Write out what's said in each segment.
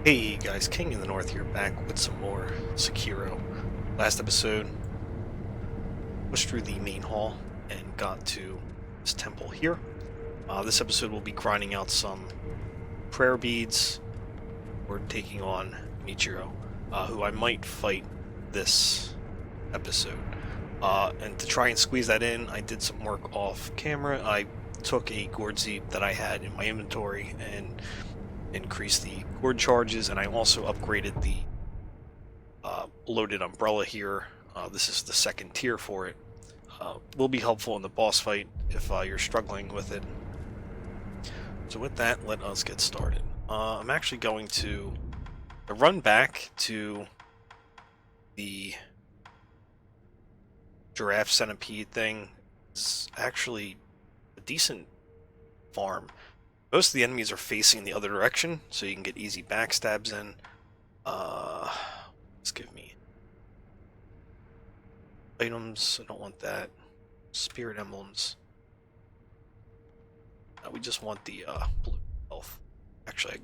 Hey guys, King in the North here, back with some more Sekiro. Last episode, pushed through the main hall and got to this temple here. This episode we'll be grinding out some prayer beads. We're taking on Genichiro, who I might fight this episode. And to try and squeeze that in, I did some work off camera. I took a gourd seed that I had in my inventory and increased the gourd charges, and I also upgraded the loaded umbrella here. This is the second tier for it. Will be helpful in the boss fight if you're struggling with it. So with that, let us get started. I'm actually going to run back to the giraffe centipede thing. It's actually a decent farm. Most of the enemies are facing the other direction, so you can get easy backstabs in. Let's give me items. I don't want that. Spirit emblems. We just want the blue health. Actually,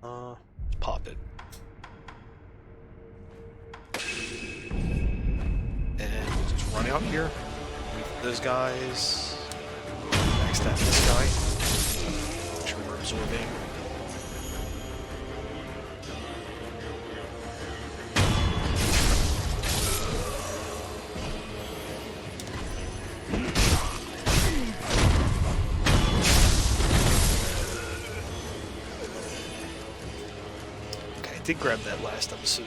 let's pop it. And we'll just run out here. Wait for those guys. Backstab this guy. Absorbing. Okay, I did grab that last episode.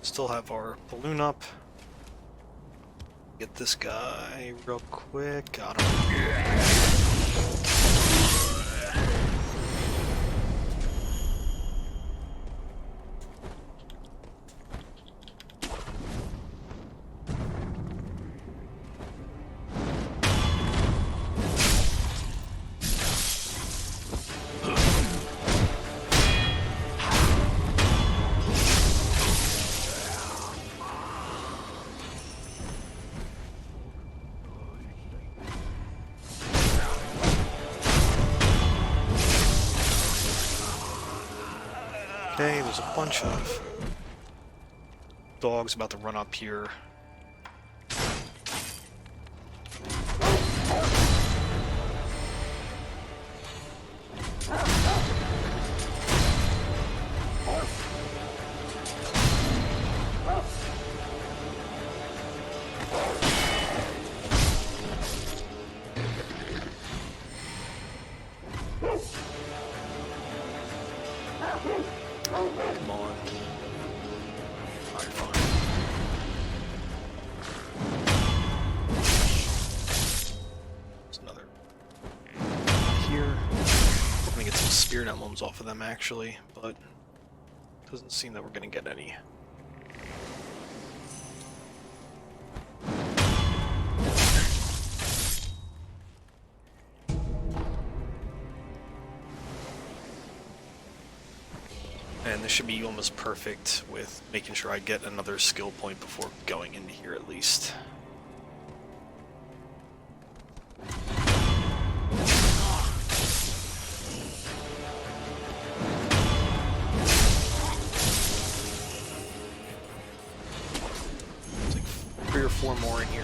Still have our balloon up. Get this guy real quick. Got him. Okay, there's a bunch of dogs about to run up here. Come on. Alright, fine. There's another here. Hoping to get some spirit emblems off of them actually, but doesn't seem that we're gonna get any. And this should be almost perfect with making sure I get another skill point before going into here at least. There's like 3 or 4 more in here.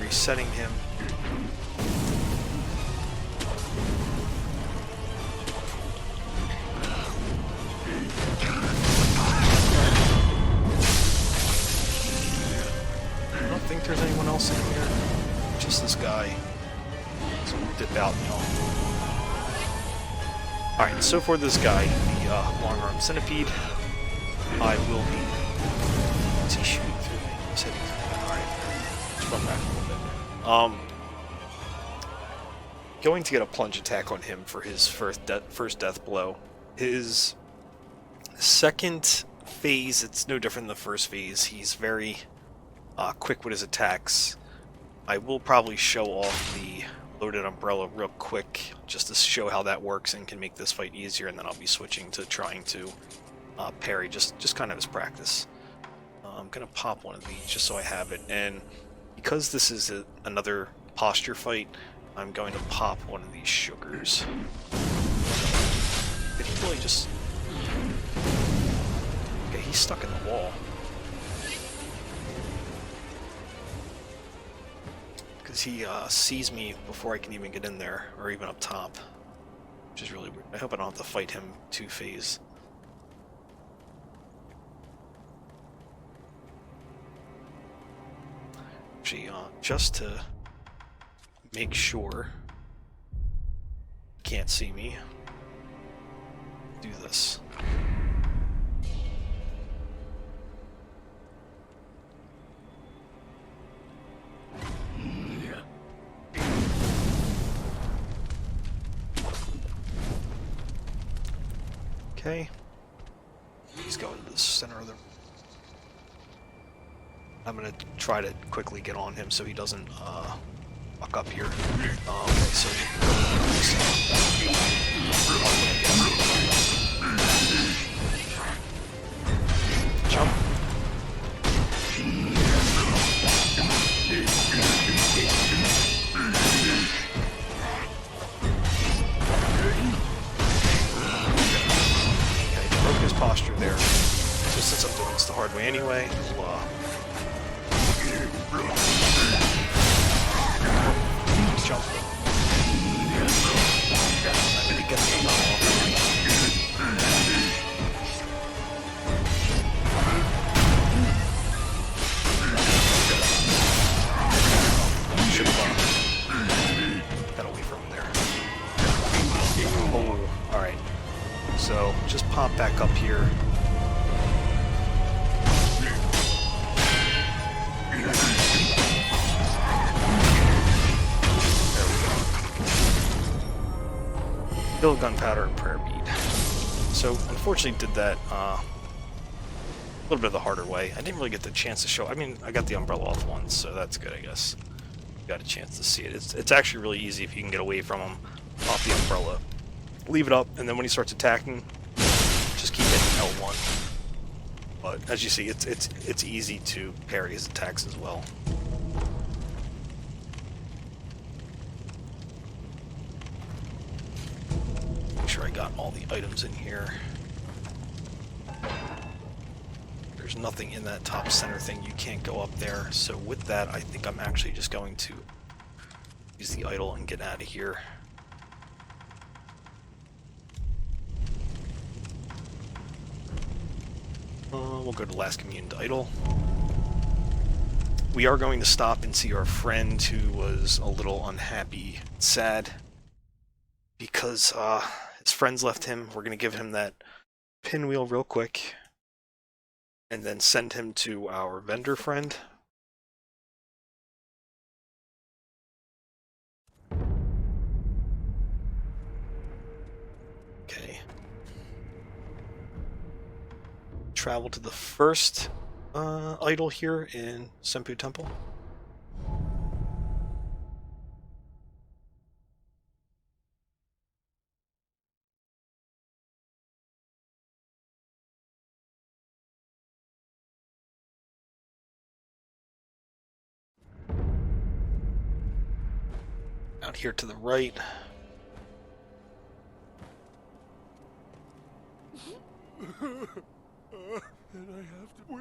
Setting him. think there's anyone else in here. Just this guy. So we'll dip out now. Alright, so for this guy, the long-armed centipede, I will be... Is he shooting through me? He's hitting through me. Alright, let's run back a little bit. Going to get a plunge attack on him for his first death blow. His second phase, it's no different than the first phase. He's very quick with his attacks. I will probably show off the loaded umbrella real quick, just to show how that works and can make this fight easier, and then I'll be switching to trying to parry, just kind of as practice. I'm going to pop one of these just so I have it, and because this is another posture fight, I'm going to pop one of these sugars. Did he really just... Okay, he's stuck in the wall. Because he sees me before I can even get in there, or even up top. Which is really weird. I hope I don't have to fight him two-phase. Actually, just to make sure he can't see me, do this. Okay. He's going to the center of the... I'm gonna try to quickly get on him so he doesn't fuck up here. Okay, so jump. Okay, broke his posture there. So since I'm doing this the hard way anyway, we'll, jump. I'm gonna get the off. Should have got away from him there. Oh, alright. So just pop back up here. Kill gunpowder and prayer bead. So unfortunately did that a little bit of the harder way. I didn't really get the chance to show. I mean, I got the umbrella off once, so that's good, I guess. Got a chance to see it. It's actually really easy if you can get away from him. Pop the umbrella, leave it up, and then when he starts attacking, just keep hitting L1. But as you see, it's easy to parry his attacks as well. Make sure I got all the items in here. There's nothing in that top center thing. You can't go up there. So with that, I think I'm actually just going to use the idol and get out of here. We'll go to Last Communion to idol. We are going to stop and see our friend who was a little unhappy, sad, because his friends left him. We're going to give him that pinwheel real quick, and then send him to our vendor friend. Okay. Travel to the first idol here in Senpou Temple. Out here to the right.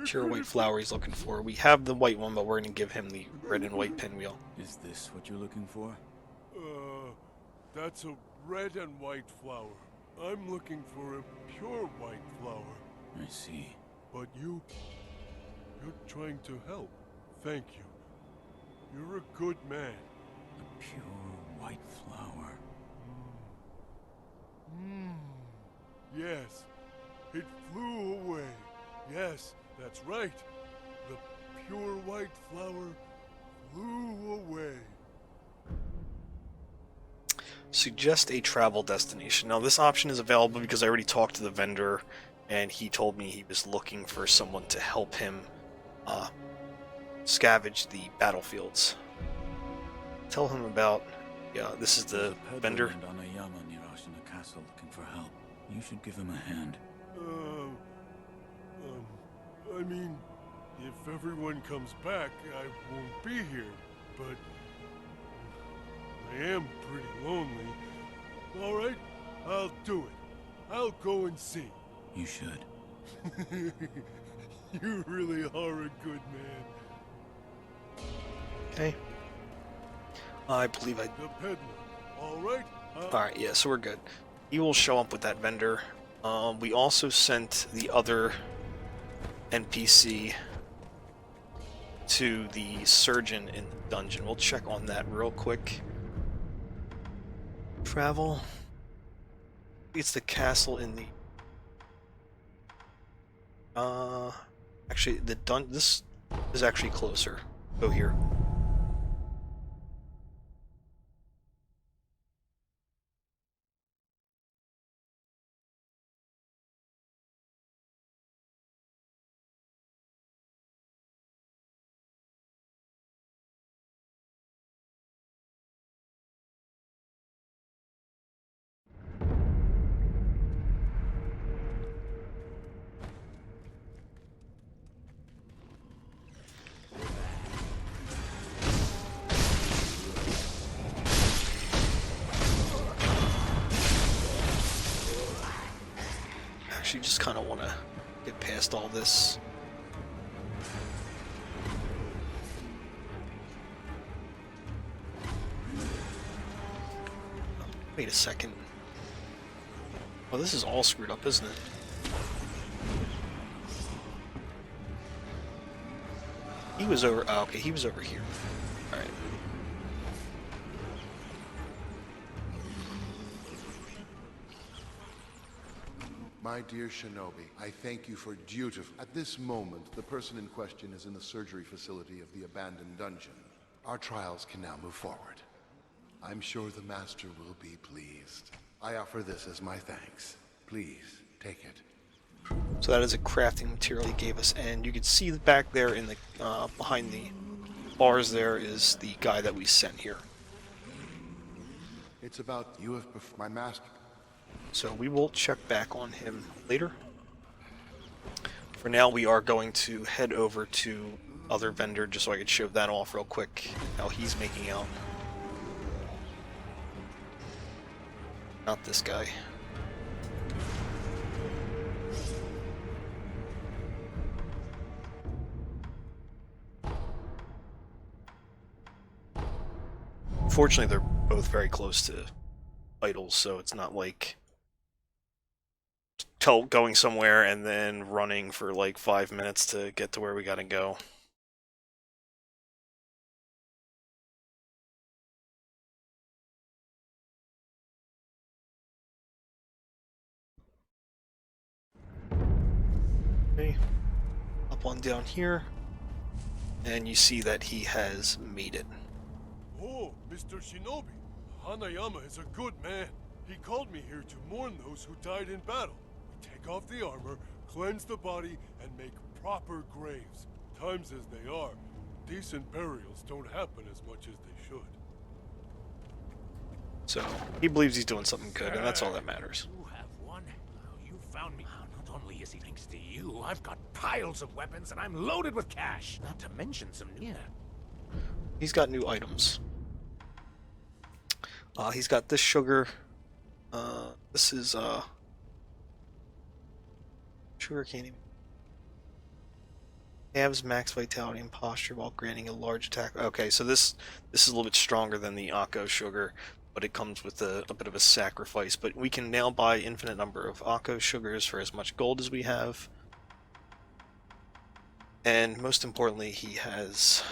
Pure white flower he's looking for. We have the white one, but we're going to give him the red and white pinwheel. Is this what you're looking for? That's a red and white flower. I'm looking for a pure white flower. I see. But you're trying to help. Thank you. You're a good man. A pure white flower. Yes, it flew away. Yes, that's right. The pure white flower flew away. Suggest a travel destination. Now this option is available because I already talked to the vendor and he told me he was looking for someone to help him scavenge the battlefields. Tell him about, yeah, this is the vendor. Named Anayama near Ashina Castle looking for help. You should give him a hand. I mean, if everyone comes back, I won't be here, but I am pretty lonely. All right, I'll do it. I'll go and see. You should. You really are a good man. Okay. I believe I... The peddler. All right? Alright, yeah, so we're good. He will show up with that vendor. We also sent the other NPC to the surgeon in the dungeon. We'll check on that real quick. Travel. It's the castle in the... Actually, this is actually closer. Go here. Actually, just kind of want to get past all this. Wait a second. Oh, this is all screwed up, isn't it? He was over... Oh, okay, he was over here. Alright. My dear Shinobi, I thank you for dutiful. At this moment, the person in question is in the surgery facility of the abandoned dungeon. Our trials can now move forward. I'm sure the Master will be pleased. I offer this as my thanks. Please, take it. So that is a crafting material he gave us, and you can see back there in the behind the bars there is the guy that we sent here. It's about you have my master. So we will check back on him later. For now, we are going to head over to other vendor just so I could show that off real quick, how he's making out. Not this guy. Fortunately, they're both very close to idols, so it's not like going somewhere and then running for like 5 minutes to get to where we gotta go. Okay, up on down here, and you see that he has made it. Oh, Mr. Shinobi, Hanayama is a good man. He called me here to mourn those who died in battle. We take off the armor, cleanse the body, and make proper graves. Times as they are, decent burials don't happen as much as they should. So, he believes he's doing something good, and that's all that matters. You have one? Oh, you found me. Not only is he thanks to you, I've got piles of weapons and I'm loaded with cash. Not to mention some new... He's got new items. He's got this sugar. This is, sugar candy. Halves max vitality and posture while granting a large attack. Okay, so this is a little bit stronger than the Akko sugar, but it comes with a bit of a sacrifice. But we can now buy infinite number of Akko sugars for as much gold as we have. And most importantly, he has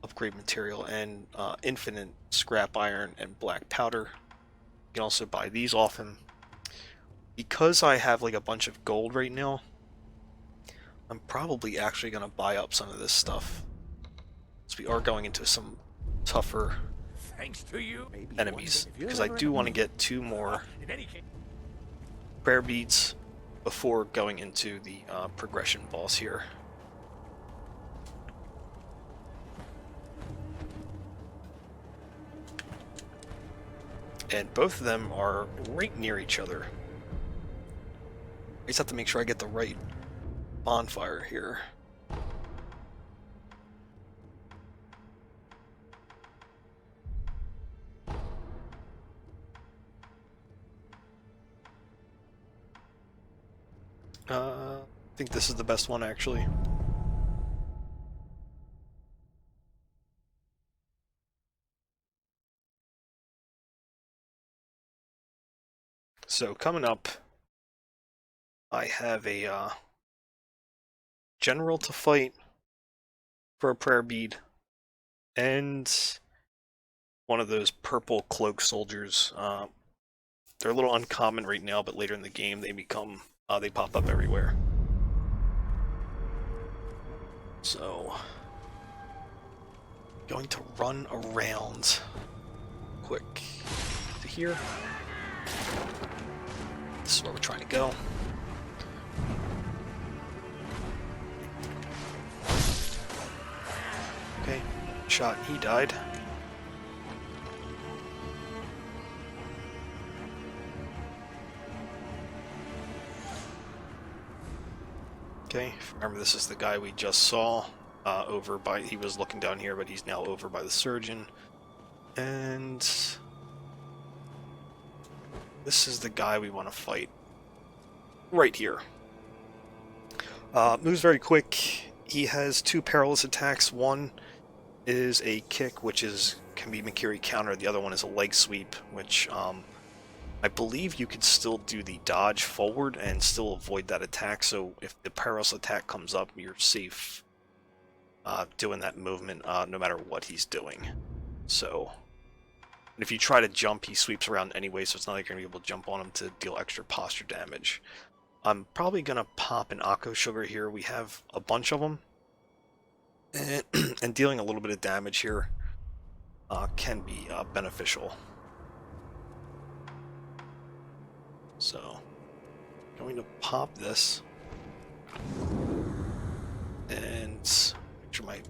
upgrade material, and infinite scrap iron and black powder. You can also buy these off him. Because I have like a bunch of gold right now, I'm probably actually going to buy up some of this stuff. So we are going into some tougher Thanks to you. enemies, because I do want to get 2 more In any case, prayer beads before going into the progression boss here. And both of them are right near each other. I just have to make sure I get the right bonfire here. I think this is the best one, actually. So coming up, I have a general to fight for a prayer bead, and one of those purple cloak soldiers. They're a little uncommon right now, but later in the game they become they pop up everywhere. So, going to run around quick to here. This is where we're trying to go. Okay, shot, he died. Okay, remember this is the guy we just saw over by, he was looking down here, but he's now over by the surgeon. And this is the guy we want to fight right here. Moves very quick. He has 2 perilous attacks. One is a kick, which can be Mikiri countered. The other one is a leg sweep, which I believe you could still do the dodge forward and still avoid that attack. So if the perilous attack comes up, you're safe doing that movement no matter what he's doing. So, and if you try to jump, he sweeps around anyway, so it's not like you're going to be able to jump on him to deal extra posture damage. I'm probably going to pop an Akko Sugar here. We have a bunch of them. And dealing a little bit of damage here can be beneficial. So, going to pop this. And make sure my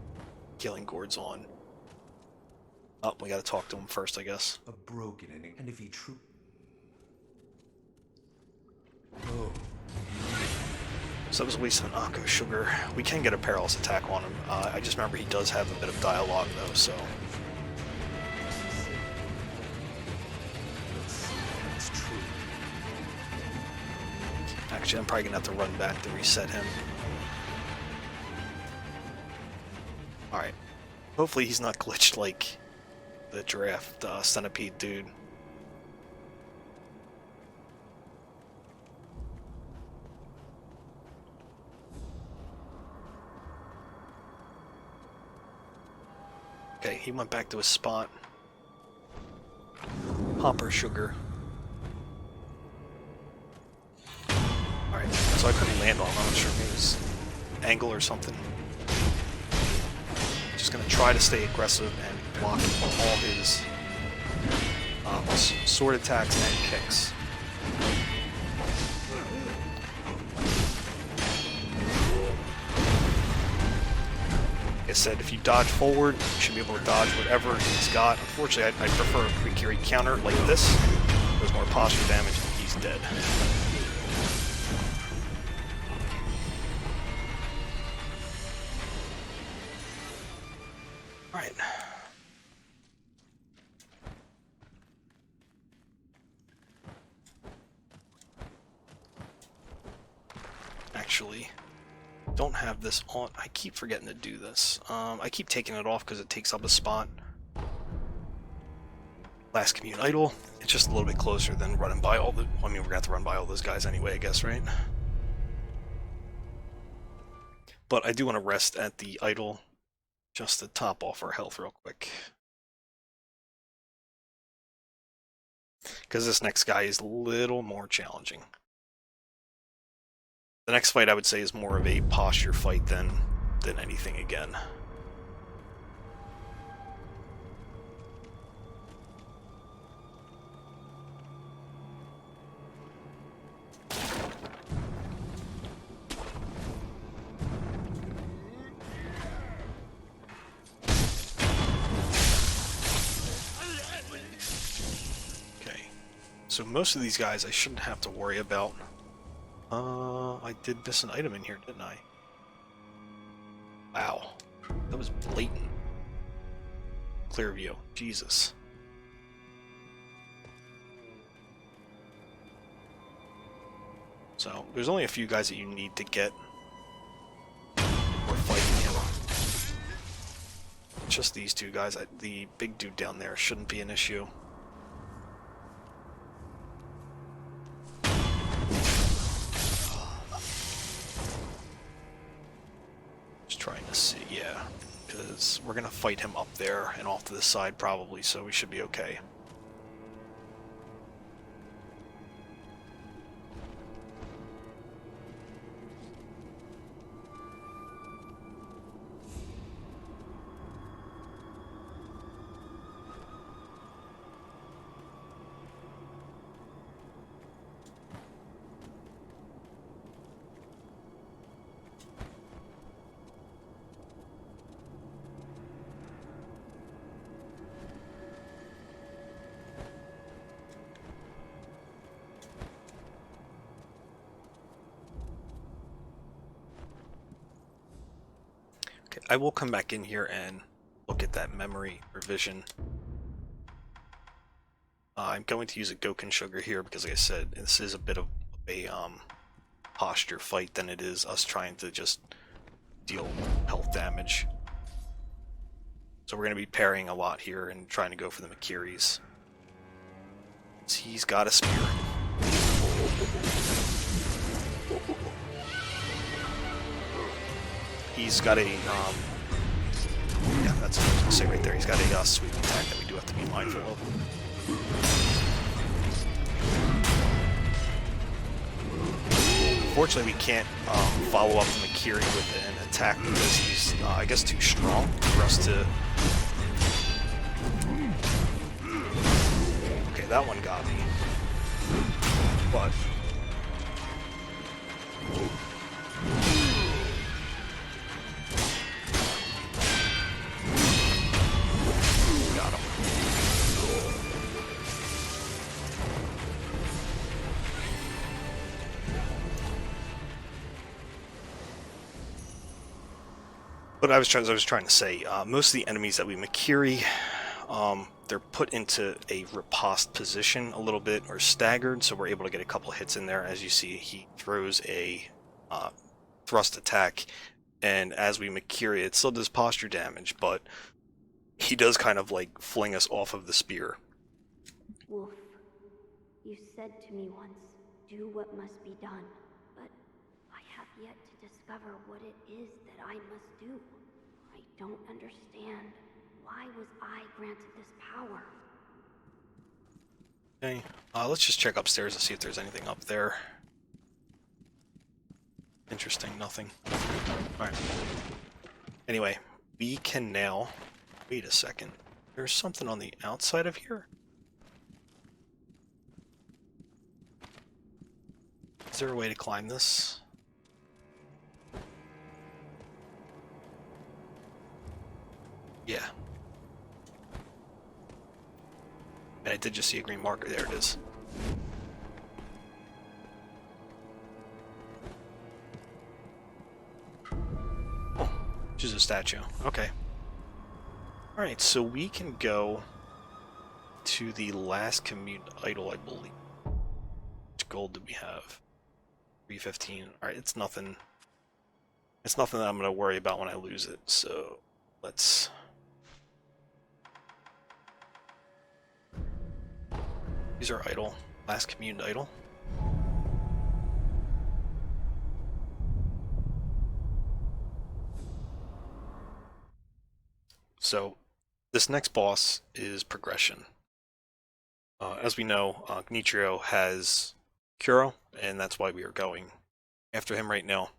healing gourd's on. Oh, we gotta talk to him first, I guess. A broken ending, and if he true. So that was at least an Akko Sugar. We can get a perilous attack on him. I just remember he does have a bit of dialogue though, so. Actually, I'm probably gonna have to run back to reset him. Alright. Hopefully he's not glitched like the draft centipede dude. Okay, he went back to his spot. Hopper Sugar. Alright, so I couldn't land on him. I'm not sure if it was angle or something. Just gonna try to stay aggressive and block all his sword attacks and kicks. Like I said, if you dodge forward, you should be able to dodge whatever he's got. Unfortunately, I prefer a Mikiri counter like this. There's more posture damage and he's dead. Alright. Actually, don't have this on. I keep forgetting to do this. I keep taking it off because it takes up a spot. Last commune idol. It's just a little bit closer than running by all the. I mean, we're gonna have to run by all those guys anyway, I guess, right? But I do want to rest at the idol, just to top off our health real quick. Because this next guy is a little more challenging. The next fight I would say is more of a posture fight than anything again. So most of these guys I shouldn't have to worry about. I did miss an item in here, didn't I? Wow. That was blatant. Clear view. Jesus. So, there's only a few guys that you need to get before fighting him. Just these two guys. The big dude down there shouldn't be an issue. Trying to see, yeah, because we're gonna fight him up there and off to the side probably, so we should be okay. Okay, I will come back in here and look at that memory revision. I'm going to use a Goken Sugar here because, like I said, this is a bit of a posture fight than it is us trying to just deal health damage. So we're going to be parrying a lot here and trying to go for the Makiris. He's got a spear. He's got a, yeah, that's what I was going to say right there. He's got a sweep attack that we do have to be mindful of. Unfortunately, we can't follow up the Makiri with an attack because he's, I guess, too strong for us to... Okay, that one got me. But... got him. But I was trying to say, most of the enemies that we Makiri, they're put into a riposte position a little bit, or staggered, so we're able to get a couple hits in there. As you see, he throws a thrust attack, and as we Makiri, it still does posture damage, but he does kind of like fling us off of the spear. Wolf, you said to me once, do what must be done, but I have yet to discover what it is that I must do. I don't understand. Why was I granted this power? Okay, let's just check upstairs and see if there's anything up there. Interesting, nothing. Alright. Anyway, we can now... Wait a second. There's something on the outside of here? Is there a way to climb this? Yeah. And I did just see a green marker. There it is. Oh, just a statue. Okay. Alright, so we can go to the last commute idol, I believe. Which gold do we have? 315. Alright, it's nothing. It's nothing that I'm going to worry about when I lose it, so let's... These are idle. Last commune idol. So this next boss is progression. As we know, Genichiro has Kuro, and that's why we are going after him right now.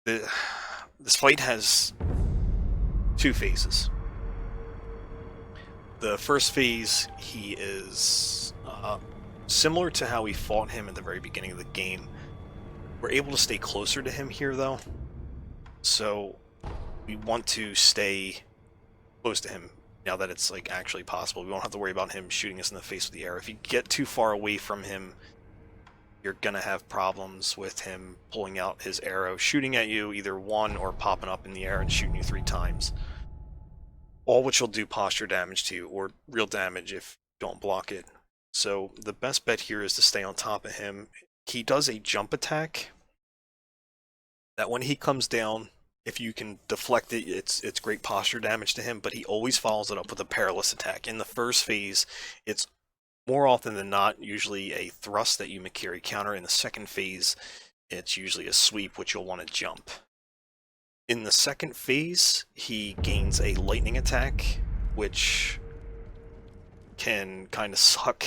This fight has 2 phases. The first phase, he is similar to how we fought him at the very beginning of the game. We're able to stay closer to him here, though, so we want to stay close to him now that it's like actually possible. We won't have to worry about him shooting us in the face with the arrow. If you get too far away from him, you're gonna have problems with him pulling out his arrow, shooting at you either one or popping up in the air and shooting you 3 times. All which will do posture damage to you, or real damage if you don't block it. So the best bet here is to stay on top of him. He does a jump attack that when he comes down, if you can deflect it, it's great posture damage to him, but he always follows it up with a perilous attack. In the first phase, it's more often than not usually a thrust that you Makiri counter. In the second phase, it's usually a sweep, which you'll want to jump. In the second phase, he gains a lightning attack, which can kind of suck,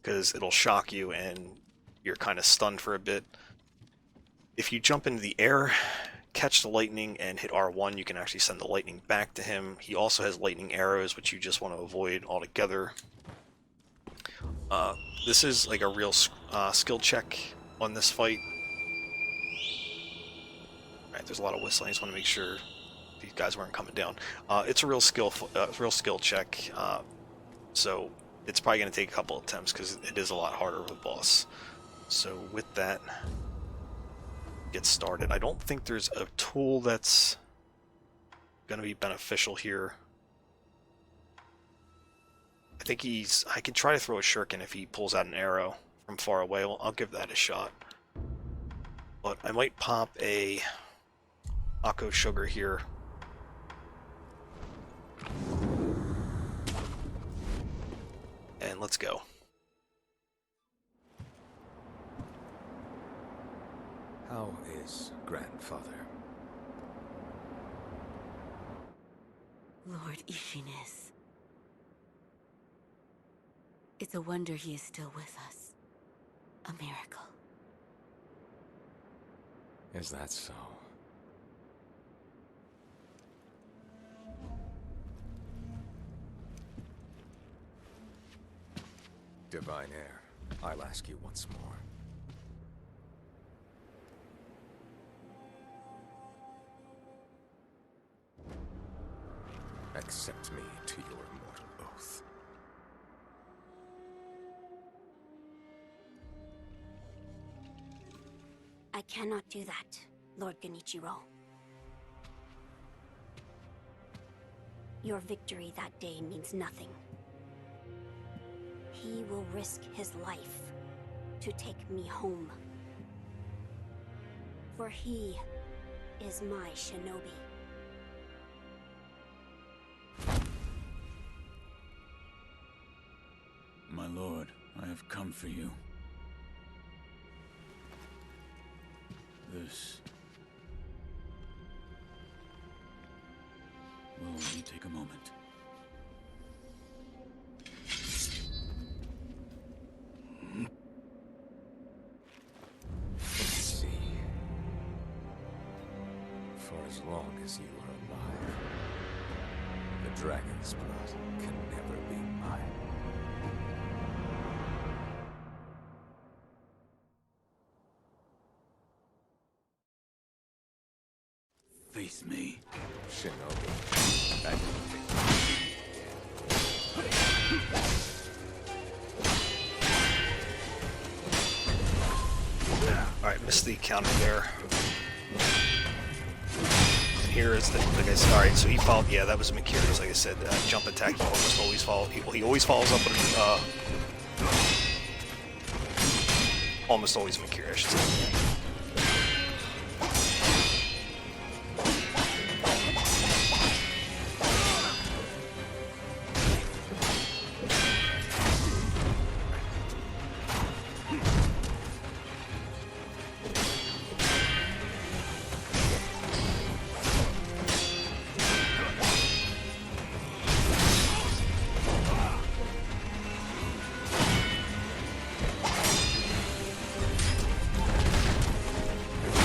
because it'll shock you and you're kind of stunned for a bit. If you jump into the air, catch the lightning, and hit R1, you can actually send the lightning back to him. He also has lightning arrows, which you just want to avoid altogether. This is like a real skill check on this fight. Alright, there's a lot of whistling. I just want to make sure these guys weren't coming down. It's a real skill check, so it's probably going to take a couple attempts because it is a lot harder with a boss. So with that, get started. I don't think there's a tool that's going to be beneficial here. I think I can try to throw a shuriken if he pulls out an arrow from far away. I'll give that a shot. But I might pop a Akko Sugar here. And let's go. How is grandfather? Lord Ishines. It's a wonder he is still with us. A miracle. Is that so? Divine Heir, I'll ask you once more. Accept me to your immortal oath. I cannot do that, Lord Genichiro. Your victory that day means nothing. He will risk his life to take me home. For he is my shinobi. My lord, I have come for you. This will only take a moment. Let's see. For as long as you are alive, the dragon's blood can never be mine. Face me. Shinobi. I didn't think. Alright, missed the counter there. And here is the guy. Alright, so he followed. Yeah, that was Makiri's, like I said. Jump attack, he almost always follows. He always follows up with almost always Makiri, I should say.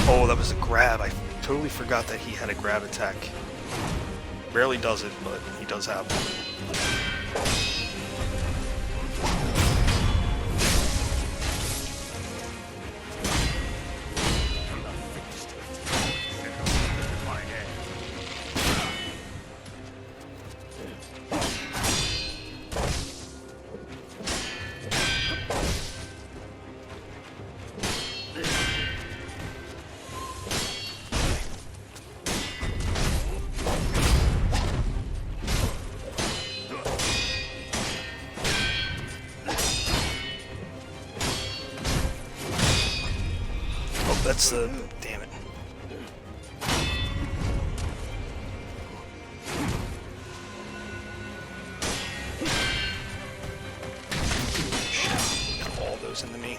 Oh, that was a grab. I totally forgot that he had a grab attack. Rarely does it, but he does have one. That's the... damn it. Shit, got all those into me.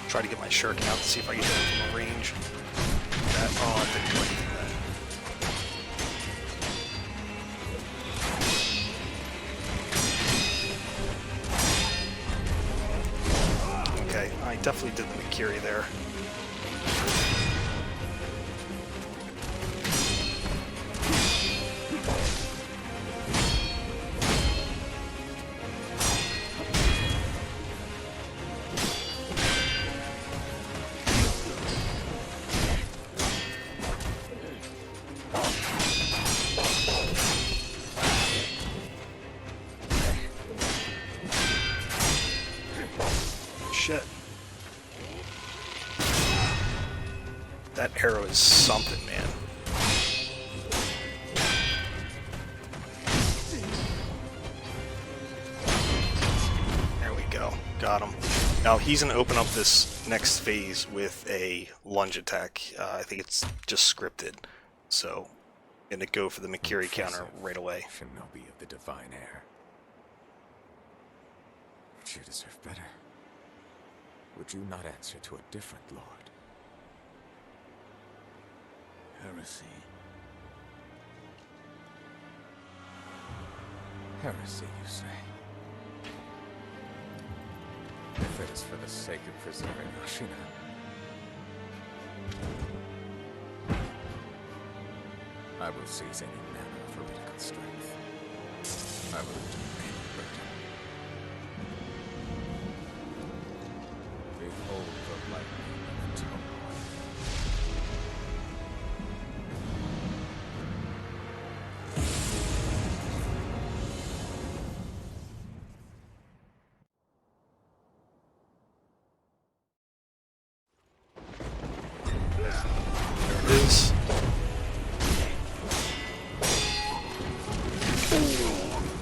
Try to get my shuriken out to see if I can hit him from a range. That, oh, I didn't do anything. I definitely did the Mikiri there. Shit. That arrow is something, man. There we go. Got him. Now he's going to open up this next phase with a lunge attack. I think it's just scripted. So, I'm going to go for the Mikiri counter right away. Shinobi of the divine air. Would you deserve better? Would you not answer to a different lord? Heresy. Heresy, you say? If it is for the sake of preserving Ashina. I will seize any manner of heretical strength. I will do any burden. Behold the lightning of the tomb.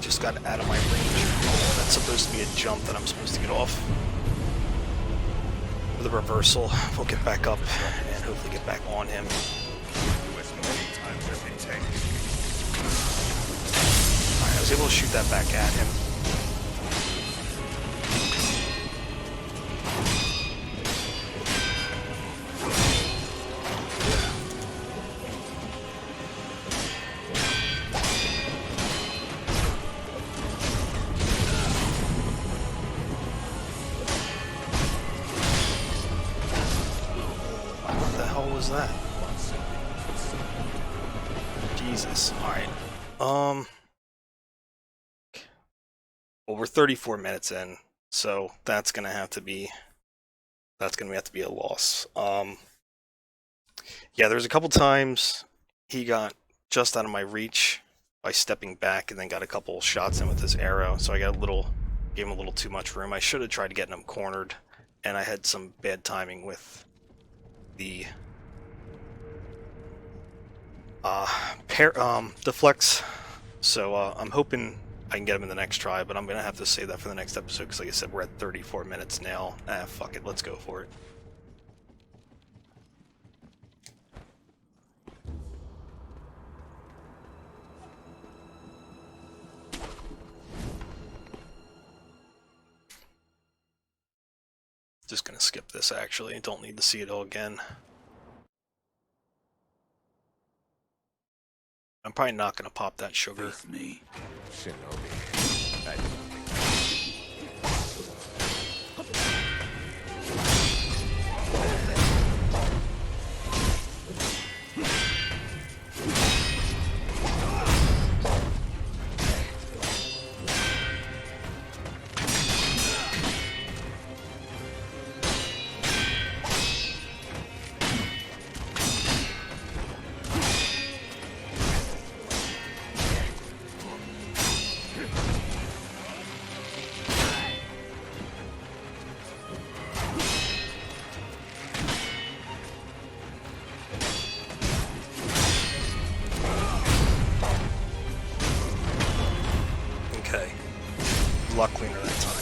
Just got out of my range. That's supposed to be a jump that I'm supposed to get off. With a reversal, we'll get back up and hopefully get back on him. Alright, I was able to shoot that back at him. That? Jesus. Alright. Well, we're 34 minutes in, so that's gonna have to be a loss. Yeah, there's a couple times he got just out of my reach by stepping back and then got a couple shots in with his arrow, so I got gave him a little too much room. I should have tried to get him cornered, and I had some bad timing with the deflects, so I'm hoping I can get him in the next try, but I'm gonna have to save that for the next episode because, like I said, we're at 34 minutes now. Fuck it, let's go for it. Just gonna skip this, actually. Don't need to see it all again. I'm probably not gonna pop that sugar. Face me. Shinobi. I do not think lot cleaner that time.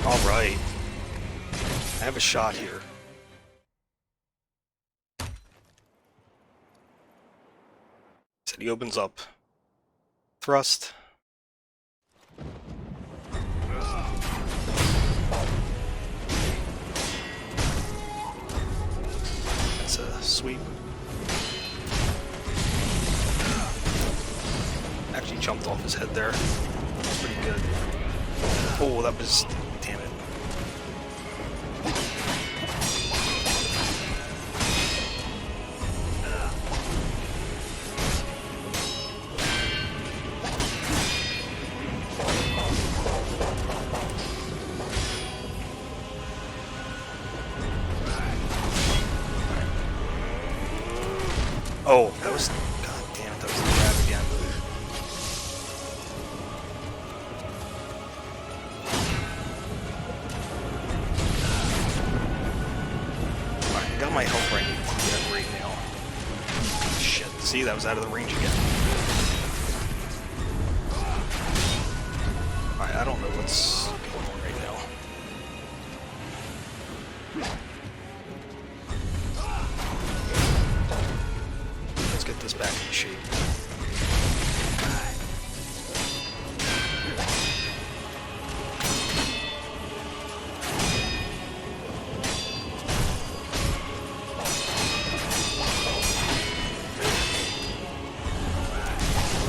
Alright. I have a shot here. So he opens up. Thrust. That's a sweep. Actually jumped off his head there. That's pretty good. Oh, that was... damn it. Oh, that was... god damn it, that was a grab again. Alright, got my health right now. Shit, see, that was out of the range again. Alright, I don't know what's going on right now. Let's get this back in shape.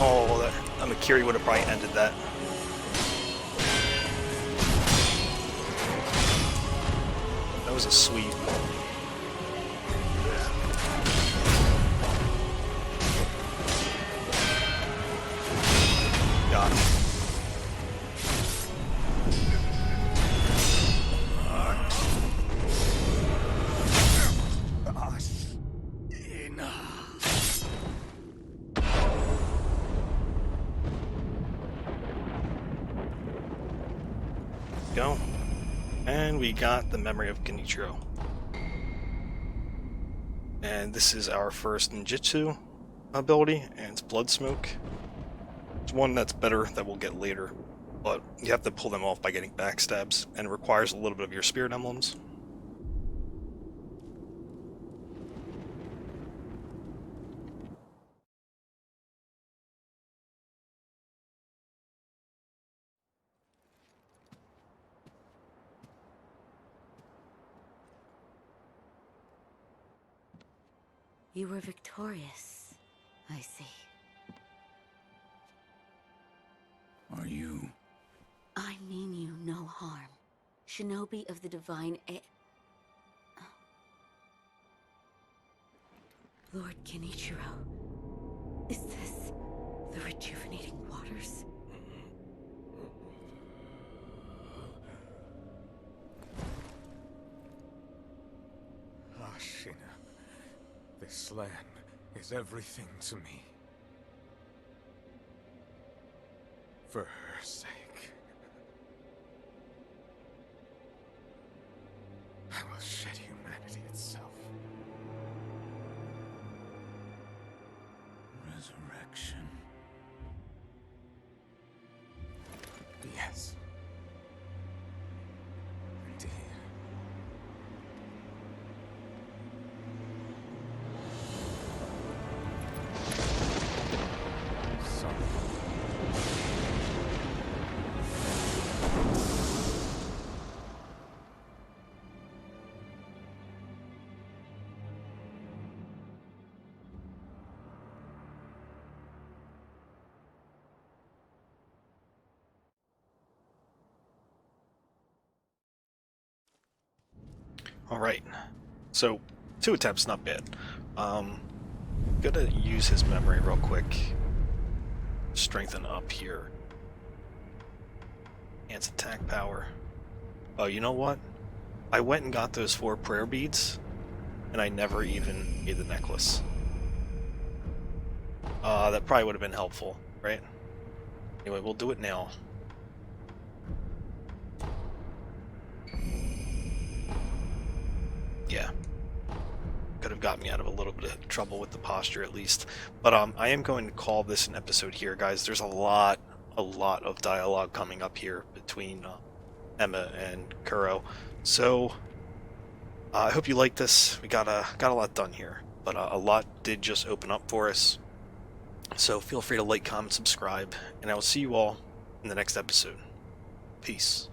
Oh, that Makiri would have probably ended that. That was a sweep. Got him. Go. And we got the memory of Genichiro. And this is our first ninjutsu ability, and it's blood smoke. It's one that's better that we'll get later, but you have to pull them off by getting backstabs, and it requires a little bit of your spirit emblems. You were victorious, I see. Are you? I mean you no harm. Shinobi of the divine Lord Genichiro, is this the rejuvenating waters? Ashina, this land is everything to me. For her sake. I will shed humanity itself. Resurrection. Yes. Indeed. Son. Alright, so 2 attempts, not bad. Gonna use his memory real quick. Strengthen up here. Enhance attack power. Oh, you know what? I went and got those 4 prayer beads, and I never even made the necklace. That probably would have been helpful, right? Anyway, we'll do it now. Yeah. Could have got me out of a little bit of trouble with the posture at least. But I am going to call this an episode here, guys. There's a lot of dialogue coming up here between Emma and Kuro. So I hope you like this. We got a lot done here, but a lot did just open up for us. So feel free to like, comment, subscribe, and I will see you all in the next episode. Peace.